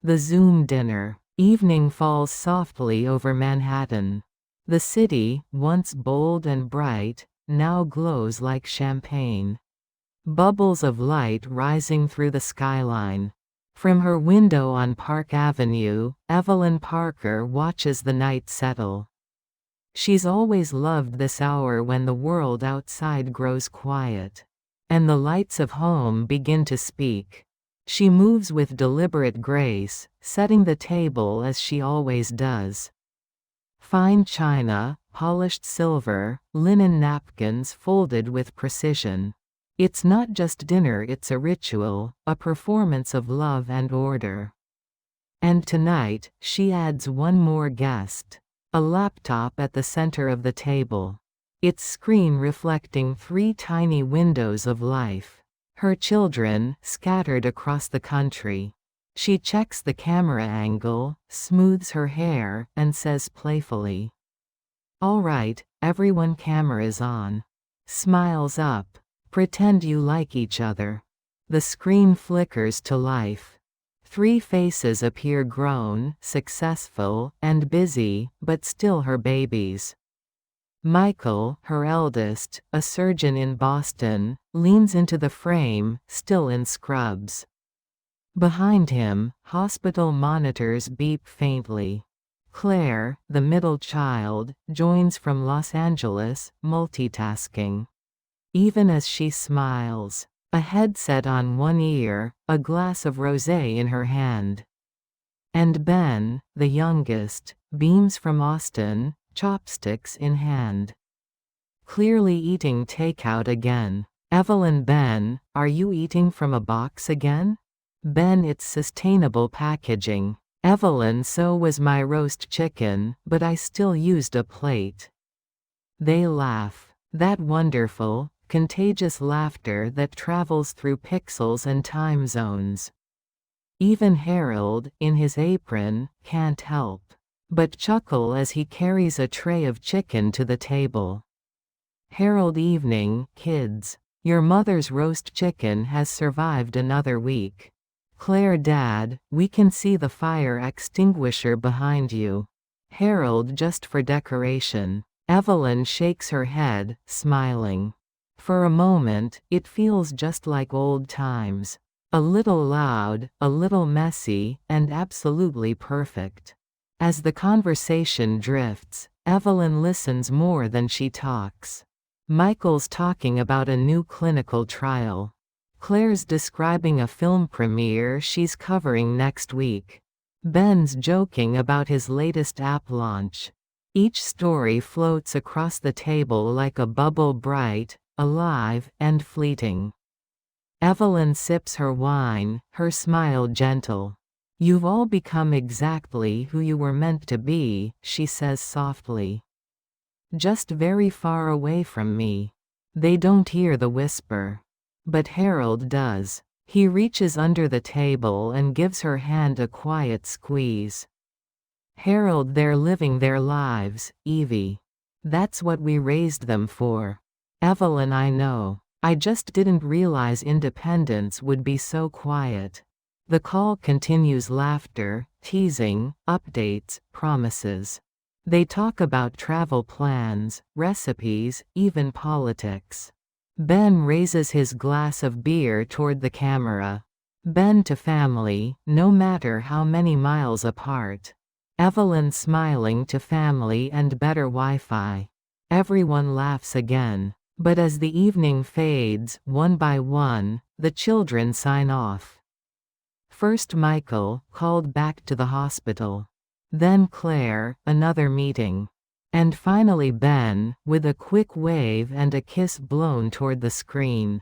The Zoom dinner. Evening falls softly over Manhattan. The city, once bold and bright, now glows like champagne. Bubbles of light rising through the skyline. From her window on Park Avenue, Evelyn Parker watches the night settle. She's always loved this hour when the world outside grows quiet, and the lights of home begin to speak. She moves with deliberate grace, setting the table as she always does. Fine china, polished silver, linen napkins folded with precision. It's not just dinner, it's a ritual, a performance of love and order. And tonight, she adds one more guest. A laptop at the center of the table. Its screen reflecting 3 tiny windows of life. Her children, scattered across the country. She checks the camera angle, smooths her hair, and says playfully, "All right, everyone, cameras on." Smiles up. "Pretend you like each other." The screen flickers to life. 3 faces appear grown, successful, and busy, but still her babies. Michael, her eldest, a surgeon in Boston, leans into the frame, still in scrubs. Behind him, hospital monitors beep faintly. Claire, the middle child, joins from Los Angeles, multitasking. Even as she smiles, a headset on one ear, a glass of rosé in her hand. And Ben, the youngest, beams from Austin, chopsticks in hand. Clearly eating takeout again. "Evelyn, Ben, are you eating from a box again?" "Ben, it's sustainable packaging." "Evelyn, so was my roast chicken, but I still used a plate." They laugh. That wonderful, contagious laughter that travels through pixels and time zones. Even Harold, in his apron, can't help but chuckle as he carries a tray of chicken to the table. "Harold, evening, kids. Your mother's roast chicken has survived another week." "Claire, Dad, we can see the fire extinguisher behind you." "Harold, just for decoration." Evelyn shakes her head, smiling. For a moment, it feels just like old times. A little loud, a little messy, and absolutely perfect. As the conversation drifts, Evelyn listens more than she talks. Michael's talking about a new clinical trial. Claire's describing a film premiere she's covering next week. Ben's joking about his latest app launch. Each story floats across the table like a bubble, bright, alive, and fleeting. Evelyn sips her wine, her smile gentle. "You've all become exactly who you were meant to be," she says softly. "Just very far away from me." They don't hear the whisper. But Harold does. He reaches under the table and gives her hand a quiet squeeze. "Harold, they're living their lives, Evie. That's what we raised them for." "Evelyn, I know. I just didn't realize independence would be so quiet." The call continues, laughter, teasing, updates, promises. They talk about travel plans, recipes, even politics. Ben raises his glass of beer toward the camera. Ben to family, no matter how many miles apart. Evelyn smiling to family and better Wi-Fi. Everyone laughs again. But as the evening fades, one by one, the children sign off. First Michael, called back to the hospital. Then Claire, another meeting. And finally Ben, with a quick wave and a kiss blown toward the screen.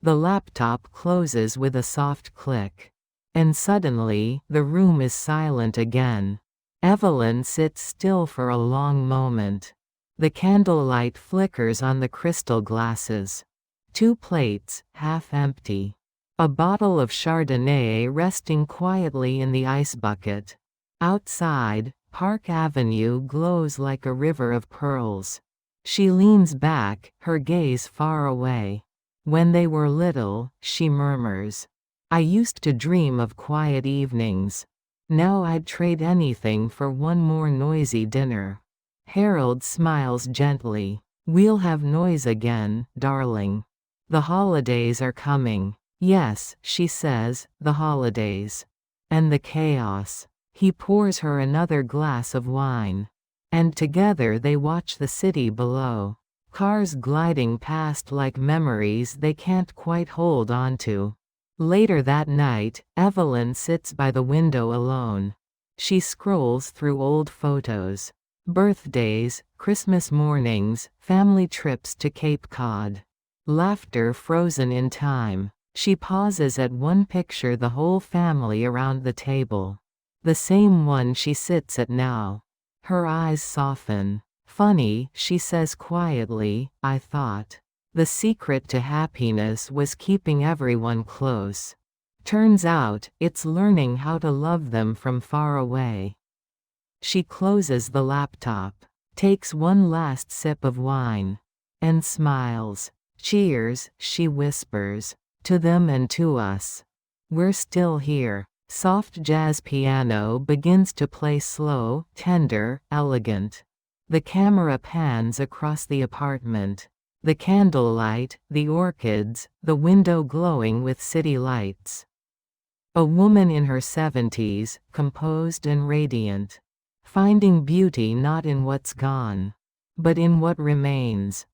The laptop closes with a soft click. And suddenly, the room is silent again. Evelyn sits still for a long moment. The candlelight flickers on the crystal glasses. 2 plates, half empty. A bottle of Chardonnay resting quietly in the ice bucket. Outside, Park Avenue glows like a river of pearls. She leans back, her gaze far away. "When they were little," she murmurs. I used to dream of quiet evenings. Now I'd trade anything for one more noisy dinner. Harold smiles gently. We'll have noise again, darling. The holidays are coming. Yes, she says, the holidays. And the chaos. He pours her another glass of wine. And together they watch the city below. Cars gliding past like memories they can't quite hold onto. Later that night, Evelyn sits by the window alone. She scrolls through old photos. Birthdays, Christmas mornings, family trips to Cape Cod. Laughter frozen in time. She pauses at one picture, the whole family around the table. The same one she sits at now. Her eyes soften. Funny, she says quietly, I thought. The secret to happiness was keeping everyone close. Turns out, it's learning how to love them from far away. She closes the laptop, takes one last sip of wine, and smiles. Cheers, she whispers. To them and to us. We're still here. Soft jazz piano begins to play, slow, tender, elegant. The camera pans across the apartment. The candlelight, the orchids, the window glowing with city lights. A woman in her 70s, composed and radiant. Finding beauty not in what's gone, but in what remains.